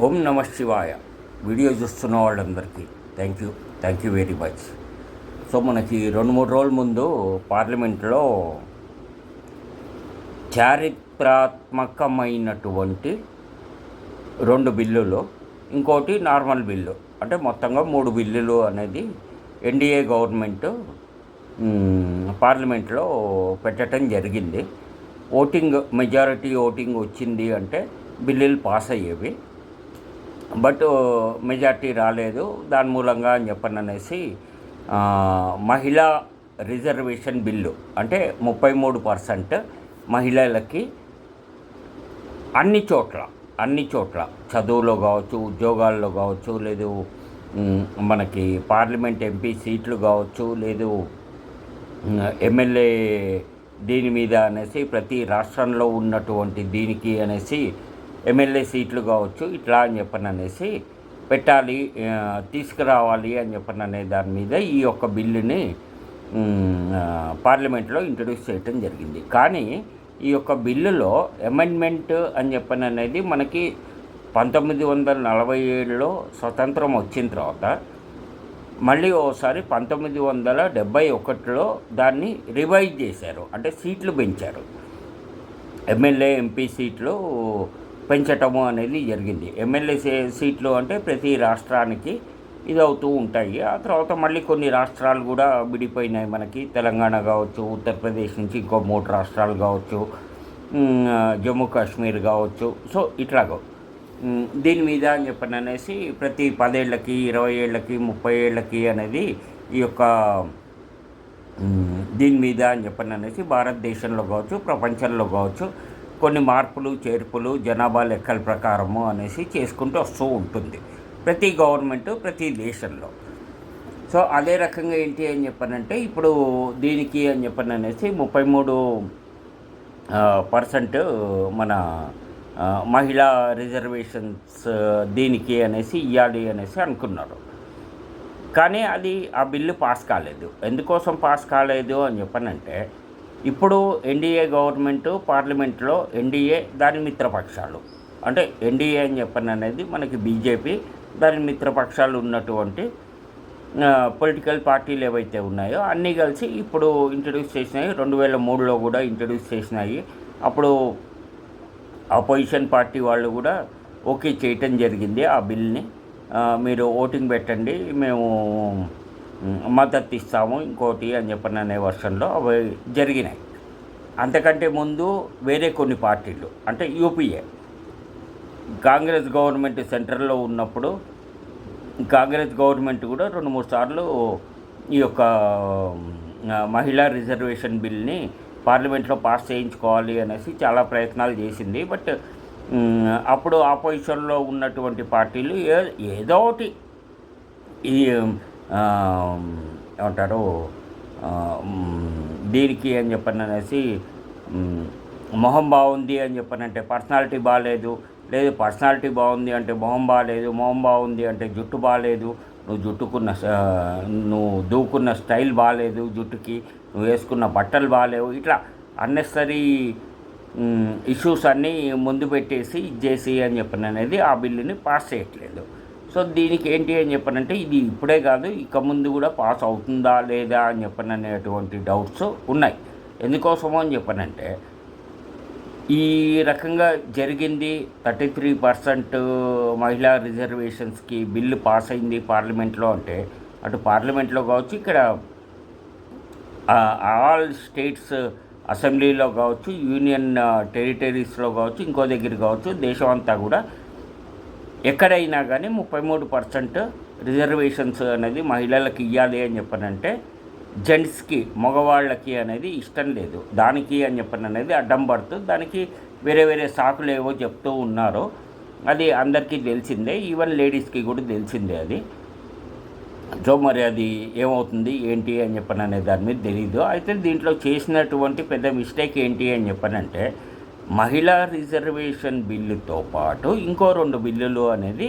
ఓం నమ శివాయ. వీడియో చూస్తున్న వాళ్ళందరికీ thank you very much. So మనకి 2-3 రోజుల ముందు పార్లమెంట్లో చారిత్రాత్మకమైనటువంటి 2 బిల్లులు, ఇంకోటి నార్మల్ బిల్లు, అంటే మొత్తంగా 3 బిల్లులు అనేది ఎన్డీఏ గవర్నమెంట్ పార్లమెంట్లో పెట్టడం జరిగింది. మెజారిటీ ఓటింగ్ వచ్చింది అంటే బిల్లులు పాస్ అయ్యేవి. బట్ మెజార్టీ రాలేదు. దాని మూలంగా అని చెప్పననేసి మహిళా రిజర్వేషన్ బిల్లు, అంటే 33% మహిళలకి అన్ని చోట్ల చదువులో కావచ్చు, ఉద్యోగాల్లో కావచ్చు, లేదు మనకి పార్లమెంట్ ఎంపీ సీట్లు కావచ్చు, లేదు ఎమ్మెల్యే దీని మీద అనేసి ప్రతి రాష్ట్రంలో ఉన్నటువంటి దీనికి అనేసి ఎమ్మెల్యే సీట్లు కావచ్చు, ఇట్లా అని చెప్పననేసి పెట్టాలి, తీసుకురావాలి అని చెప్పననే దాని మీద ఈ యొక్క బిల్లుని పార్లమెంట్లో ఇంట్రడ్యూస్ చేయటం జరిగింది. కానీ ఈ యొక్క బిల్లులో అమెండ్మెంట్ అని చెప్పననేది మనకి 1947లో స్వతంత్రం వచ్చిన తర్వాత మళ్ళీ ఓసారి 1971లో దాన్ని రివైజ్ చేశారు, అంటే సీట్లు పెంచారు. ఎమ్మెల్యే ఎంపీ సీట్లు పెంచటము అనేది జరిగింది. ఎమ్మెల్యే సీట్లు అంటే ప్రతి రాష్ట్రానికి ఇది అవుతూ ఉంటాయి. ఆ తర్వాత మళ్ళీ కొన్ని రాష్ట్రాలు కూడా విడిపోయినాయి. మనకి తెలంగాణ కావచ్చు, ఉత్తరప్రదేశ్ నుంచి ఇంకో 3 రాష్ట్రాలు కావచ్చు, జమ్మూ కాశ్మీర్ కావచ్చు. సో ఇట్లాగో దీని మీద అని చెప్పననేసి ప్రతి 10 ఏళ్ళకి, 20 ఏళ్ళకి, 30 ఏళ్ళకి అనేది ఈ యొక్క దీని మీద అని చెప్పననేసి భారతదేశంలో కావచ్చు, ప్రపంచంలో కావచ్చు కొన్ని మార్పులు చేర్పులు జనాభా లెక్కల ప్రకారము అనేసి చేసుకుంటూ వస్తూ ఉంటుంది ప్రతి గవర్నమెంట్, ప్రతి దేశంలో. సో అదే రకంగా ఏంటి అని చెప్పనంటే ఇప్పుడు దీనికి అని చెప్పననేసి 33% మన మహిళా రిజర్వేషన్స్ దీనికి అనేసి ఇవ్వాలి అనేసి అనుకున్నారు. కానీ అది ఆ బిల్లు పాస్ కాలేదు. ఎందుకోసం పాస్ కాలేదు అని చెప్పనంటే ఇప్పుడు ఎన్డీఏ గవర్నమెంటు పార్లమెంట్లో ఎన్డీఏ దాని మిత్రపక్షాలు, అంటే ఎన్డీఏ అని చెప్పని అనేది మనకి బీజేపీ, దాని మిత్రపక్షాలు ఉన్నటువంటి పొలిటికల్ పార్టీలు ఏవైతే ఉన్నాయో అన్నీ కలిసి ఇప్పుడు ఇంట్రడ్యూస్ చేసినాయి. 2003లో కూడా ఇంట్రడ్యూస్ చేసినాయి. అప్పుడు అపోజిషన్ పార్టీ వాళ్ళు కూడా ఓకే చేయటం జరిగింది ఆ బిల్ని. మీరు ఓటింగ్ పెట్టండి, మేము మద్దతు ఇస్తాము ఇంకోటి అని చెప్పిన అనే వర్షన్లో అవి జరిగినాయి. అంతకంటే ముందు వేరే కొన్ని పార్టీలు, అంటే యూపీఏ కాంగ్రెస్ గవర్నమెంట్ సెంట్రల్లో ఉన్నప్పుడు కాంగ్రెస్ గవర్నమెంట్ కూడా 2-3 సార్లు ఈ యొక్క మహిళా రిజర్వేషన్ బిల్ని పార్లమెంట్లో పాస్ చేయించుకోవాలి అనేసి చాలా ప్రయత్నాలు చేసింది. బట్ అప్పుడు ఆపోజిషన్లో ఉన్నటువంటి పార్టీలు ఏదో ఒకటి ఈ ఏమంటారు దీనికి అని చెప్పననేసి మొహం బాగుంది అని చెప్పనంటే పర్సనాలిటీ బాగాలేదు, లేదు పర్సనాలిటీ బాగుంది అంటే మొహం బాగాలేదు, మొహం బాగుంది అంటే జుట్టు బాగాలేదు, నువ్వు దూకున్న స్టైల్ బాగాలేదు, జుట్టుకి నువ్వు వేసుకున్న బట్టలు బాగాలేవు, ఇట్లా అన్నెసరీ ఇష్యూస్ అన్నీ ముందు పెట్టేసి ఇచ్చేసి అని చెప్పననేది ఆ బిల్లుని పాస్ చేయట్లేదు. సో దీనికి ఏంటి అని చెప్పనంటే ఇది ఇప్పుడే కాదు, ఇక ముందు కూడా పాస్ అవుతుందా లేదా అని చెప్పననేటువంటి డౌట్స్ ఉన్నాయి. ఎందుకోసమో అని చెప్పనంటే ఈ రకంగా జరిగింది. 33% మహిళా రిజర్వేషన్స్కి బిల్లు పాస్ అయింది పార్లమెంట్లో అంటే, అటు పార్లమెంట్లో కావచ్చు, ఇక్కడ ఆల్ స్టేట్స్ అసెంబ్లీలో కావచ్చు, యూనియన్ టెరిటరీస్లో కావచ్చు, ఇంకో దగ్గర కావచ్చు, దేశం అంతా కూడా ఎక్కడైనా కానీ 33% రిజర్వేషన్స్ అనేది మహిళలకు ఇవ్వాలి అని చెప్పనంటే జెంట్స్కి, మగవాళ్ళకి అనేది ఇష్టం లేదు. దానికి అని చెప్పననేది అడ్డం పడుతూ దానికి వేరే సాకులు ఏవో చెప్తూ ఉన్నారు. అది అందరికీ తెలిసిందే, ఈవెన్ లేడీస్కి కూడా తెలిసిందే అది. సో మరి అది ఏమవుతుంది ఏంటి అని చెప్పననే దాని మీద తెలీదు. అయితే దీంట్లో చేసినటువంటి పెద్ద మిస్టేక్ ఏంటి అని చెప్పనంటే మహిళా రిజర్వేషన్ బిల్లుతో పాటు ఇంకో 2 బిల్లులు అనేది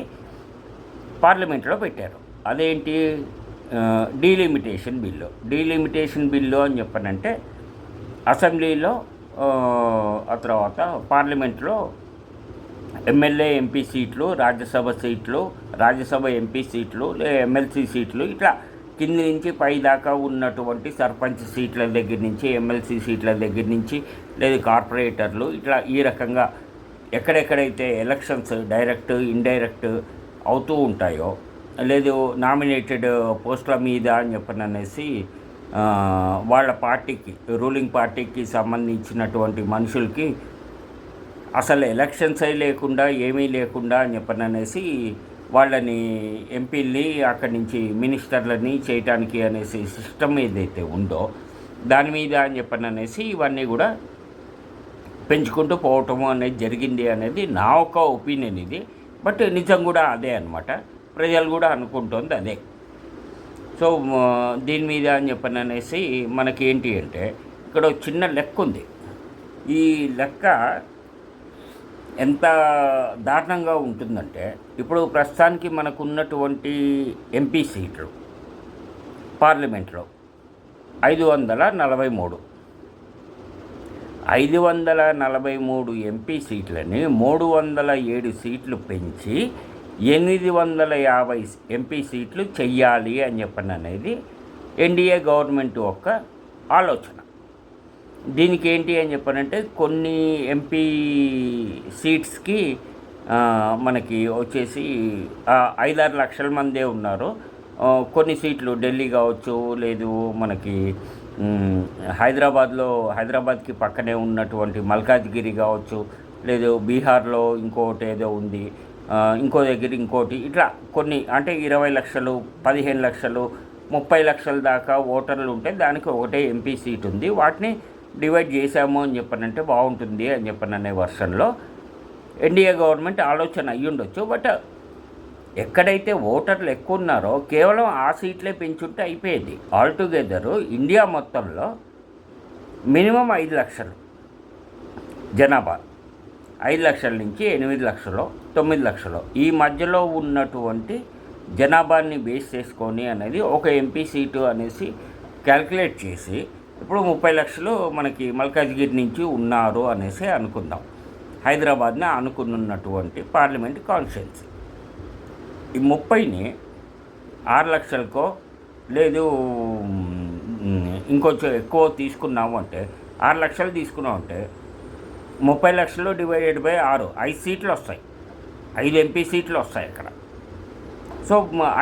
పార్లమెంట్లో పెట్టారు. అదేంటి, డీలిమిటేషన్ బిల్లు అని చెప్పనంటే అసెంబ్లీలో ఆ తర్వాత పార్లమెంట్లో ఎమ్మెల్యే ఎంపీ సీట్లు, రాజ్యసభ సీట్లు, రాజ్యసభ ఎంపీ సీట్లు, ఎమ్మెల్సీ సీట్లు, ఇట్లా కింది నుంచి పై దాకా ఉన్నటువంటి సర్పంచ్ సీట్ల దగ్గర నుంచి, ఎమ్మెల్సీ సీట్ల దగ్గర నుంచి, లేదు కార్పొరేటర్లు, ఇట్లా ఈ రకంగా ఎక్కడెక్కడైతే ఎలక్షన్స్ డైరెక్ట్ ఇండైరెక్ట్ అవుతూ ఉంటాయో, లేదు నామినేటెడ్ పోస్టుల మీద అని చెప్పననేసి వాళ్ళ పార్టీకి, రూలింగ్ పార్టీకి సంబంధించినటువంటి మనుషులకి అసలు ఎలక్షన్స్ అయి లేకుండా ఏమీ లేకుండా అని చెప్పననేసి వాళ్ళని ఎంపీల్ని అక్కడి నుంచి మినిస్టర్లని చేయటానికి అనేసి సిస్టమ్ ఏదైతే ఉందో దాని మీద అని చెప్పననేసి ఇవన్నీ కూడా పెంచుకుంటూ పోవటము అనేది జరిగింది అనేది నా ఒక ఒపీనియన్ ఇది. బట్ నిజం కూడా అదే అనమాట, ప్రజలు కూడా అనుకుంటుంది అదే. సో దీని మీద అని చెప్పననేసి మనకేంటి అంటే ఇక్కడ చిన్న లెక్క ఉంది. ఈ లెక్క ఎంత దారుణంగా ఉంటుందంటే, ఇప్పుడు ప్రస్తుతానికి మనకు ఉన్నటువంటి ఎంపీ సీట్లు పార్లమెంట్లో 543 543 ఎంపీ సీట్లని 307 సీట్లు పెంచి 850 ఎంపీ సీట్లు చెయ్యాలి అని చెప్పననేది ఎన్డీఏ గవర్నమెంట్ యొక్క ఆలోచన. దీనికి ఏంటి అని చెప్పానంటే, కొన్ని ఎంపీ సీట్స్కి మనకి వచ్చేసి 5-6 లక్షల మందే ఉన్నారు. కొన్ని సీట్లు ఢిల్లీ కావచ్చు, లేదు మనకి హైదరాబాద్కి పక్కనే ఉన్నటువంటి మల్కాజ్గిరి కావచ్చు, లేదు బీహార్లో ఇంకోటి ఏదో ఉంది, ఇంకో దగ్గర ఇంకోటి, ఇట్లా కొన్ని అంటే 20 లక్షలు, 15 లక్షలు, 30 లక్షల దాకా ఓటర్లు ఉంటే దానికి ఒకటే ఎంపీ సీట్ ఉంది. వాటిని డివైడ్ చేశాము అని చెప్పనంటే బాగుంటుంది అని చెప్పననే వర్షన్లో ఎన్డీఏ గవర్నమెంట్ ఆలోచన అయ్యి ఉండొచ్చు. బట్ ఎక్కడైతే ఓటర్లు ఎక్కువ ఉన్నారో కేవలం ఆ సీట్లే పెంచుంటే అయిపోయేది. ఆల్టుగెదరు ఇండియా మొత్తంలో మినిమం 5 లక్షలు జనాభా, 5 లక్షల నుంచి 8 లక్షలు, 9 లక్షలు ఈ మధ్యలో ఉన్నటువంటి జనాభాని బేస్ చేసుకొని అనేది ఒక ఎంపీ సీటు అనేసి క్యాల్కులేట్ చేసి ఇప్పుడు 30 లక్షలు మనకి మల్కాజ్గిరి నుంచి ఉన్నారు అనేసి అనుకుందాం. హైదరాబాద్ని అనుకున్నటువంటి పార్లమెంట్ కాన్స్టిట్యున్సీ ఈ 30ని 6 లక్షలకో లేదు ఇంకొంచెం ఎక్కువ తీసుకున్నాము అంటే, 6 లక్షలు తీసుకున్నాం అంటే 30 లక్షలు డివైడెడ్ బై 6, 5 సీట్లు వస్తాయి, 5 ఎంపీ సీట్లు వస్తాయి అక్కడ. సో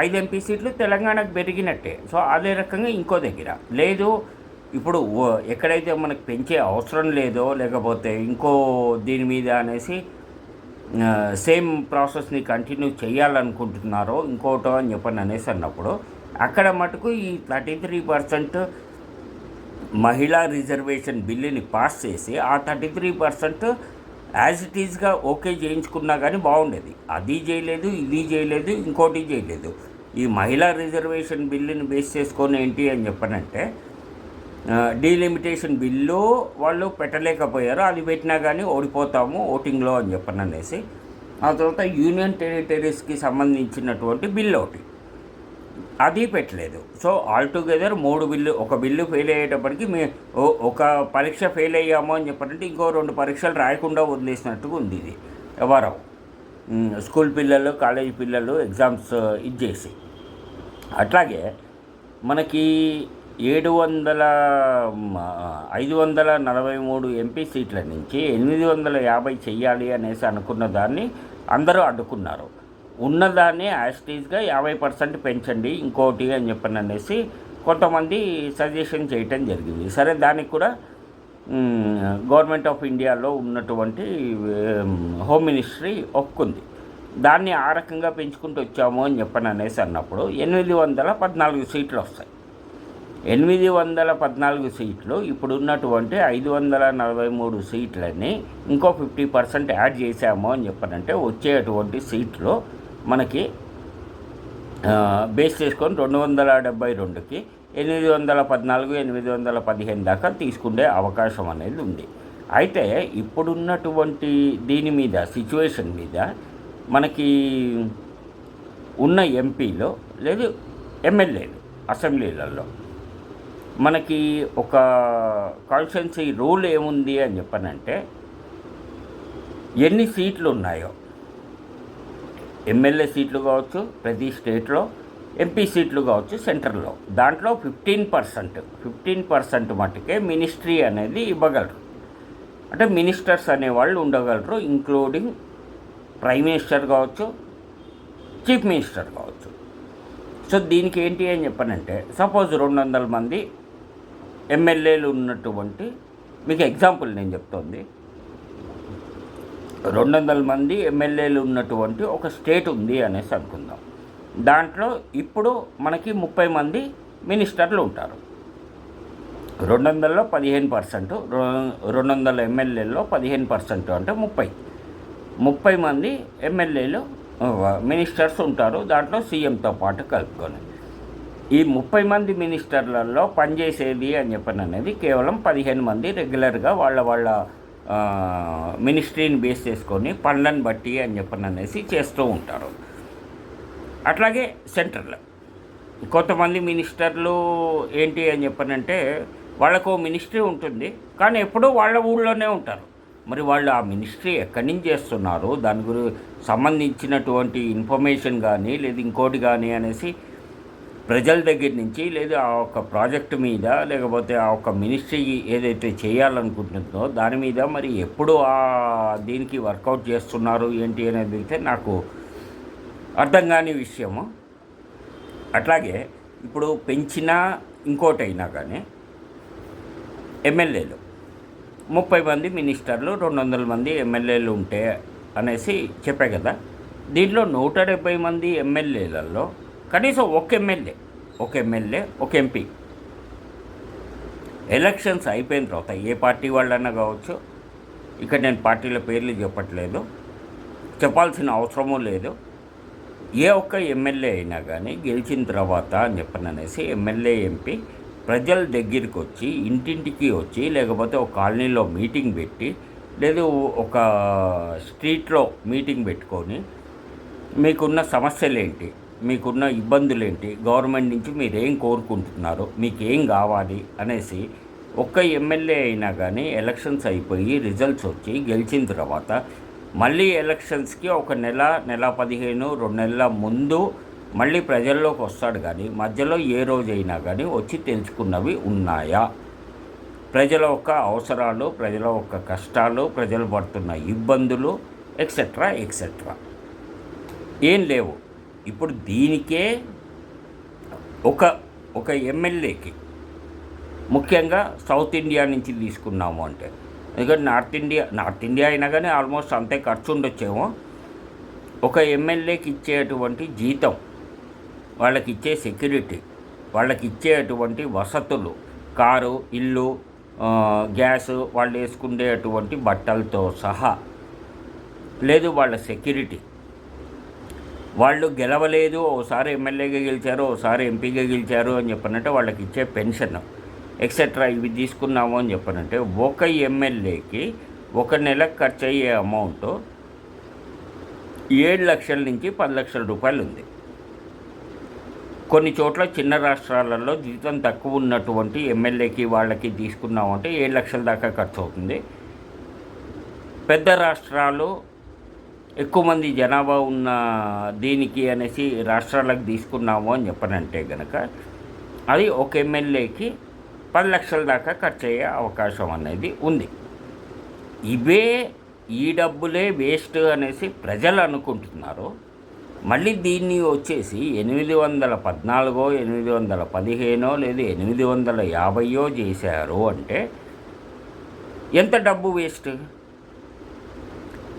5 ఎంపీ సీట్లు తెలంగాణకు పెరిగినట్టే. సో అదే రకంగా ఇంకో దగ్గర లేదు, ఇప్పుడు ఎక్కడైతే మనకు పెంచే అవసరం లేదో, లేకపోతే ఇంకో దీని మీద అనేసి సేమ్ ప్రాసెస్ని కంటిన్యూ చేయాలనుకుంటున్నారో ఇంకోటో అని చెప్పని అనేసి అన్నప్పుడు అక్కడ మటుకు ఈ 33% మహిళా రిజర్వేషన్ బిల్లుని పాస్ చేసి ఆ 33% యాజ్ ఇట్ ఈజ్గా ఓకే చేయించుకున్నా కానీ బాగుండేది. అది చేయలేదు, ఇది చేయలేదు, ఇంకోటి చేయలేదు. ఈ మహిళా రిజర్వేషన్ బిల్లుని బేస్ చేసుకొని ఏంటి అని చెప్పనంటే డీలిమిటేషన్ బిల్లు వాళ్ళు పెట్టలేకపోయారు. అది పెట్టినా కానీ ఓడిపోతాము ఓటింగ్లో అని చెప్పననేసి ఆ తర్వాత యూనియన్ టెరిటరీస్కి సంబంధించినటువంటి బిల్లు ఒకటి అది పెట్టలేదు. సో ఆల్టుగెదర్ 3 బిల్లు, ఒక బిల్లు ఫెయిల్ అయ్యేటప్పటికి ఒక పరీక్ష ఫెయిల్ అయ్యాము అని చెప్పారంటే ఇంకో 2 పరీక్షలు రాయకుండా వదిలేసినట్టుగా ఉంది. ఇది ఎవరో స్కూల్ పిల్లలు, కాలేజీ పిల్లలు ఎగ్జామ్స్ ఇచ్చేసి. అట్లాగే మనకి 543 ఎంపీ సీట్ల నుంచి 850 చెయ్యాలి అనేసి అనుకున్న దాన్ని అందరూ అడ్డుకున్నారు. ఉన్నదాన్ని యాస్టీజ్గా 50% పెంచండి ఇంకోటి అని చెప్పని అనేసి కొంతమంది సజెషన్ చేయటం జరిగింది. సరే, దానికి కూడా గవర్నమెంట్ ఆఫ్ ఇండియాలో ఉన్నటువంటి హోమ్ మినిస్ట్రీ ఒప్పుకుంది. దాన్ని ఆ రకంగా పెంచుకుంటూ వచ్చాము అని చెప్పని అనేసి అన్నప్పుడు 814 సీట్లు వస్తాయి. 814 సీట్లు ఇప్పుడున్నటువంటి 543 సీట్లని ఇంకో 50% యాడ్ చేసాము అని చెప్పనంటే వచ్చేటువంటి సీట్లు మనకి బేస్ చేసుకొని 272కి 814, 815 దాకా తీసుకునే అవకాశం అనేది ఉంది. అయితే ఇప్పుడున్నటువంటి దీని మీద సిచ్యువేషన్ మీద మనకి ఉన్న ఎంపీలు లేదు ఎమ్మెల్యేలు అసెంబ్లీలలో మనకి ఒక కాన్స్టిట్యున్సీ రూల్ ఏముంది అని చెప్పనంటే ఎన్ని సీట్లు ఉన్నాయో ఎమ్మెల్యే సీట్లు కావచ్చు ప్రతి స్టేట్లో, ఎంపీ సీట్లు కావచ్చు సెంట్రల్లో. దాంట్లో 15% మట్టుకే మినిస్ట్రీ అనేది ఇవ్వగలరు. అంటే మినిస్టర్స్ అనేవాళ్ళు ఉండగలరు, ఇంక్లూడింగ్ ప్రైమ్ మినిస్టర్ కావచ్చు, చీఫ్ మినిస్టర్ కావచ్చు. సో దీనికి ఏంటి అని చెప్పానంటే, సపోజ్ 200 మంది ఎమ్మెల్యేలు ఉన్నటువంటి, మీకు ఎగ్జాంపుల్ నేను చెప్తోంది, 200 మంది ఎమ్మెల్యేలు ఉన్నటువంటి ఒక స్టేట్ ఉంది అనేసి అనుకుందాం. దాంట్లో ఇప్పుడు మనకి 30 మంది మినిస్టర్లు ఉంటారు. 200లో 15%, 200 ఎమ్మెల్యేల్లో 15% అంటే 30 మంది ఎమ్మెల్యేలు మినిస్టర్స్ ఉంటారు. దాంట్లో సీఎంతో పాటు కలుపుకొని ఈ 30 మంది మినిస్టర్లలో పనిచేసేది అని చెప్పని అనేది కేవలం 15 మంది రెగ్యులర్గా వాళ్ళ మినిస్ట్రీని బేస్ చేసుకొని పనులను బట్టి అని చెప్పని అనేసి చేస్తూ ఉంటారు. అట్లాగే సెంట్రల్ కొంతమంది మినిస్టర్లు ఏంటి అని చెప్పనంటే, వాళ్ళకు మినిస్ట్రీ ఉంటుంది కానీ ఎప్పుడూ వాళ్ళ ఊళ్ళోనే ఉంటారు. మరి వాళ్ళు ఆ మినిస్ట్రీ ఎక్కడి నుంచి చేస్తున్నారు, దాని గురించి సంబంధించినటువంటి ఇన్ఫర్మేషన్ కానీ లేదు ఇంకోటి కానీ అనేసి ప్రజల దగ్గర నుంచి, లేదా ఆ ఒక ప్రాజెక్టు మీద, లేకపోతే ఆ ఒక మినిస్ట్రీ ఏదైతే చేయాలనుకుంటుందో దాని మీద మరి ఎప్పుడు దీనికి వర్కౌట్ చేస్తున్నారు ఏంటి అనేది అయితే నాకు అర్థం కాని విషయము. అట్లాగే ఇప్పుడు పెంచినా ఇంకోటైనా కానీ ఎమ్మెల్యేలు 30 మంది మినిస్టర్లు, 200 మంది ఎమ్మెల్యేలు ఉంటే అనేసి చెప్పే కదా. దీంట్లో 170 మంది ఎమ్మెల్యేలలో కనీసం ఒక ఎమ్మెల్యే ఒక ఎంపీ ఎలక్షన్స్ అయిపోయిన తర్వాత, ఏ పార్టీ వాళ్ళన్నా కావచ్చు, ఇక్కడ నేను పార్టీల పేర్లు చెప్పట్లేదు, చెప్పాల్సిన అవసరమూ లేదు, ఏ ఒక్క ఎమ్మెల్యే అయినా కానీ గెలిచిన తర్వాత అని చెప్పననేసి ఎమ్మెల్యే ఎంపీ ప్రజల దగ్గరికి వచ్చి, ఇంటింటికి వచ్చి, లేకపోతే ఒక కాలనీలో మీటింగ్ పెట్టి, లేదు ఒక స్ట్రీట్లో మీటింగ్ పెట్టుకొని మీకున్న సమస్యలేంటి, మీకున్న ఇబ్బందులేంటి, గవర్నమెంట్ నుంచి మీరేం కోరుకుంటున్నారు, మీకేం కావాలి అనేసి ఒక్క ఎమ్మెల్యే అయినా కానీ ఎలక్షన్స్ అయిపోయి రిజల్ట్స్ వచ్చి గెలిచిన తర్వాత మళ్ళీ ఎలక్షన్స్కి ఒక నెల 15, 2 నెలల ముందు మళ్ళీ ప్రజల్లోకి వస్తాడు. కానీ మధ్యలో ఏ రోజైనా కానీ వచ్చి తెలుసుకున్నవి ఉన్నాయా? ప్రజల యొక్క అవసరాలు, ప్రజల యొక్క కష్టాలు, ప్రజలు పడుతున్న ఇబ్బందులు ఎక్సెట్రా ఏం లేవు. ఇప్పుడు దీనికే ఒక ఎమ్మెల్యేకి, ముఖ్యంగా సౌత్ ఇండియా నుంచి తీసుకున్నాము అంటే, ఎందుకంటే నార్త్ ఇండియా అయినా కానీ ఆల్మోస్ట్ అంతే ఖర్చు ఉండొచ్చేమో. ఒక ఎమ్మెల్యేకి ఇచ్చేటువంటి జీతం, వాళ్ళకి ఇచ్చే సెక్యూరిటీ, వాళ్ళకి ఇచ్చేటువంటి వసతులు, కారు, ఇల్లు, గ్యాసు, వాళ్ళు వేసుకునేటువంటి బట్టలతో సహా, లేదు వాళ్ళ సెక్యూరిటీ, వాళ్ళు గెలవలేదు, ఓసారి ఎమ్మెల్యేగా గెలిచారు, ఓసారి ఎంపీగా గెలిచారు అని చెప్పనంటే వాళ్ళకి ఇచ్చే పెన్షన్ ఎక్సెట్రా ఇవి తీసుకున్నాము అని చెప్పనంటే, ఒక ఎమ్మెల్యేకి ఒక నెలకు ఖర్చు అయ్యే అమౌంట్ 7 లక్షల నుంచి 10 లక్షల రూపాయలు ఉంది. కొన్ని చోట్ల చిన్న రాష్ట్రాలలో జీతం తక్కువ ఉన్నటువంటి ఎమ్మెల్యేకి వాళ్ళకి తీసుకున్నామంటే 7 లక్షల దాకా ఖర్చు అవుతుంది. పెద్ద రాష్ట్రాలు, ఎక్కువ మంది జనాభా ఉన్న దీనికి అనేసి రాష్ట్రాలకు తీసుకున్నాము అని చెప్పనంటే కనుక అది ఒక ఎమ్మెల్యేకి 10 లక్షల దాకా ఖర్చు అయ్యే అవకాశం అనేది ఉంది. ఈ డబ్బులే వేస్ట్ అనేసి ప్రజలు అనుకుంటున్నారు. మళ్ళీ దీన్ని వచ్చేసి 814, 815 లేదు 850 చేశారు అంటే ఎంత డబ్బు వేస్ట్?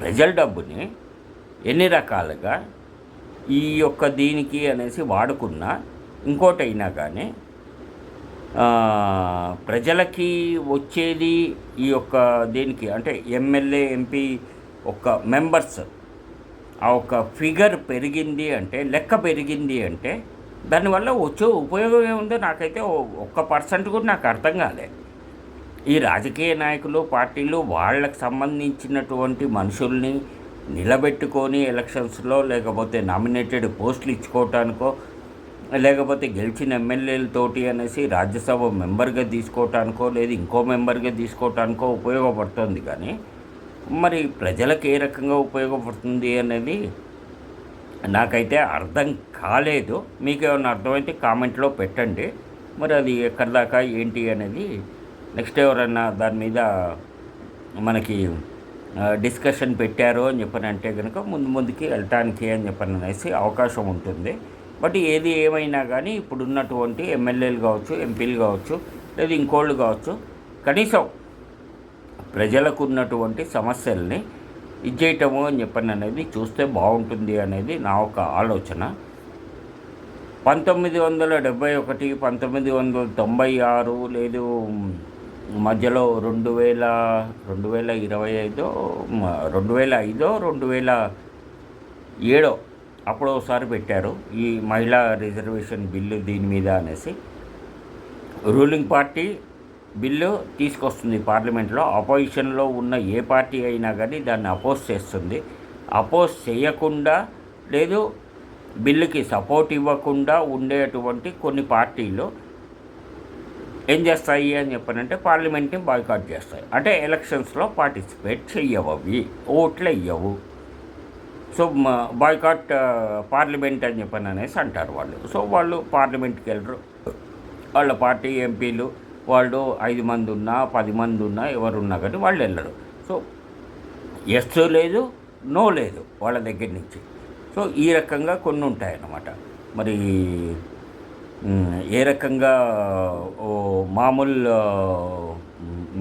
ప్రజల డబ్బుని ఎన్ని రకాలుగా ఈ యొక్క దీనికి అనేసి వాడుకున్నా, ఇంకోటైనా కానీ ప్రజలకి వచ్చేది ఈ యొక్క దీనికి అంటే ఎమ్మెల్యే ఎంపీ ఒక మెంబర్స్ ఆ ఒక ఫిగర్ పెరిగింది అంటే, లెక్క పెరిగింది అంటే దానివల్ల వచ్చే ఉపయోగం ఏముందో నాకైతే 1% కూడా నాకు అర్థం కాలే. ఈ రాజకీయ నాయకులు, పార్టీలు వాళ్ళకి సంబంధించినటువంటి మనుషుల్ని నిలబెట్టుకొని ఎలక్షన్స్లో, లేకపోతే నామినేటెడ్ పోస్టులు ఇచ్చుకోవటానికో, లేకపోతే గెలిచిన ఎమ్మెల్యేలతోటి అనేసి రాజ్యసభ మెంబర్గా తీసుకోవటానికో, లేదు ఇంకో మెంబర్గా తీసుకోవటానికో ఉపయోగపడుతుంది. కానీ మరి ప్రజలకు ఏ రకంగా ఉపయోగపడుతుంది అనేది నాకైతే అర్థం కాలేదు. మీకేమన్నా అర్థమైతే కామెంట్లో పెట్టండి. మరి అది ఎక్కడి దాకా ఏంటి అనేది నెక్స్ట్ ఎవరన్నా దాని మీద మనకి డిస్కషన్ పెట్టారు అని చెప్పనంటే కనుక ముందుకి వెళ్ళటానికి అని చెప్పననేసి అవకాశం ఉంటుంది. బట్ ఏది ఏమైనా కానీ ఇప్పుడున్నటువంటి ఎమ్మెల్యేలు కావచ్చు, ఎంపీలు కావచ్చు, లేదా ఇంకోళ్ళు కావచ్చు, కనీసం ప్రజలకు ఉన్నటువంటి సమస్యల్ని ఇచ్చేయటము అని చెప్పని అనేది చూస్తే బాగుంటుంది అనేది నా ఒక ఆలోచన. 1971, 1996 లేదు మధ్యలో 2025, 2007 అప్పుడు ఒకసారి పెట్టారు ఈ మహిళా రిజర్వేషన్ బిల్లు దీని మీద అనేసి. రూలింగ్ పార్టీ బిల్లు తీసుకొస్తుంది పార్లమెంట్లో, అపోజిషన్లో ఉన్న ఏ పార్టీ అయినా కానీ దాన్ని అపోజ్ చేస్తుంది. అపోజ్ చేయకుండా లేదు బిల్లుకి సపోర్ట్ ఇవ్వకుండా ఉండేటువంటి కొన్ని పార్టీలు ఏం చేస్తాయి అని చెప్పనంటే పార్లమెంట్ని బాయ్కాట్ చేస్తాయి. అంటే ఎలక్షన్స్లో పార్టిసిపేట్ చెయ్యవు, అవి ఓట్లు వేయవు. సో బాయ్కాట్ పార్లమెంట్ అని చెప్పని అనేసి అంటారు వాళ్ళు. సో వాళ్ళు పార్లమెంట్కి వెళ్ళరు. వాళ్ళ పార్టీ ఎంపీలు వాళ్ళు 5 మంది ఉన్నా 10 మంది ఉన్నా ఎవరున్నా కానీ వాళ్ళు వెళ్ళరు. సో ఎస్ లేదు, నో లేదు వాళ్ళ దగ్గర నుంచి. సో ఈ రకంగా కొన్ని ఉంటాయన్నమాట. మరి ఏ రకంగా మామూలు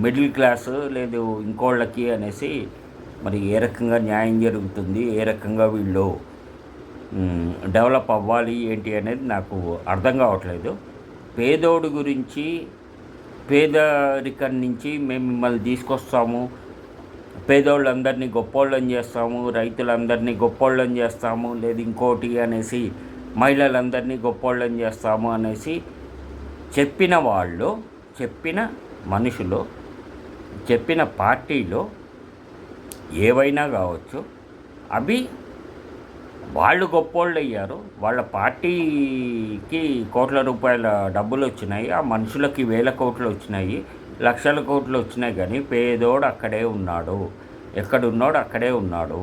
మిడిల్ క్లాసు లేదు ఇంకోళ్ళకి అనేసి మరి ఏ రకంగా న్యాయం జరుగుతుంది, ఏ రకంగా వీళ్ళు డెవలప్ అవ్వాలి ఏంటి అనేది నాకు అర్థం కావట్లేదు. పేదోడు గురించి, పేదరికం నుంచి మేము మిమ్మల్ని తీసుకొస్తాము, పేదోళ్ళందరినీ గొప్పోళ్ళని చేస్తాము, రైతులందరినీ గొప్పోళ్ళని చేస్తాము, లేదు ఇంకోటి అనేసి మహిళలందరినీ గొప్పోళ్ళని చేస్తాము అనేసి చెప్పిన వాళ్ళు, చెప్పిన మనుషులు, చెప్పిన పార్టీలు ఏవైనా కావచ్చు, అవి వాళ్ళు గొప్పోళ్ళు అయ్యారు. వాళ్ళ పార్టీకి కోట్ల రూపాయల డబ్బులు వచ్చినాయి, ఆ మనుషులకి వేల కోట్లు వచ్చినాయి, లక్షల కోట్లు వచ్చినాయి. కానీ పేదోడు అక్కడే ఉన్నాడు, ఎక్కడున్నాడు అక్కడే ఉన్నాడు,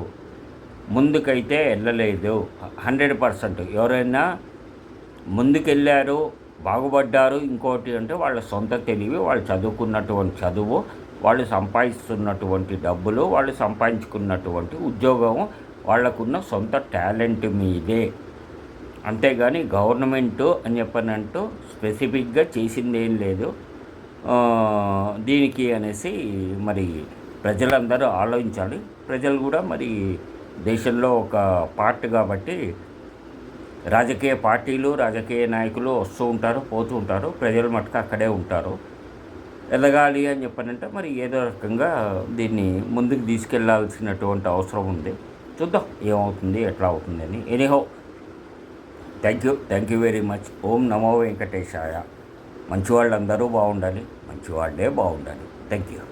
ముందుకైతే వెళ్ళలేదు. 100% ఎవరైనా ముందుకెళ్ళారు, బాగుపడ్డారు ఇంకోటి అంటే వాళ్ళ సొంత తెలివి, వాళ్ళు చదువుకున్నటువంటి చదువు, వాళ్ళు సంపాదిస్తున్నటువంటి డబ్బులు, వాళ్ళు సంపాదించుకున్నటువంటి ఉద్యోగం, వాళ్ళకున్న సొంత టాలెంట్ మీదే. అంతేగాని గవర్నమెంటు అని చెప్పనంటూ స్పెసిఫిక్గా చేసింది ఏం లేదు దీనికి అనేసి మరి ప్రజలందరూ ఆలోచించాలి. ప్రజలు కూడా మరి దేశంలో ఒక పార్ట్ కాబట్టి రాజకీయ పార్టీలు, రాజకీయ నాయకులు వస్తూ ఉంటారు, పోతూ ఉంటారు, ప్రజలు మటుకు అక్కడే ఉంటారు. ఎదగాలి అని చెప్పనంటే మరి ఏదో రకంగా దీన్ని ముందుకు తీసుకెళ్లాల్సినటువంటి అవసరం ఉంది. చూద్దాం ఏమవుతుంది, ఎట్లా అవుతుంది అని. Anyhow, thank you very much. ఓం నమో వెంకటేశాయ. మంచివాళ్ళందరూ బాగుండాలి, మంచివాళ్ళే బాగుండాలి. Thank you.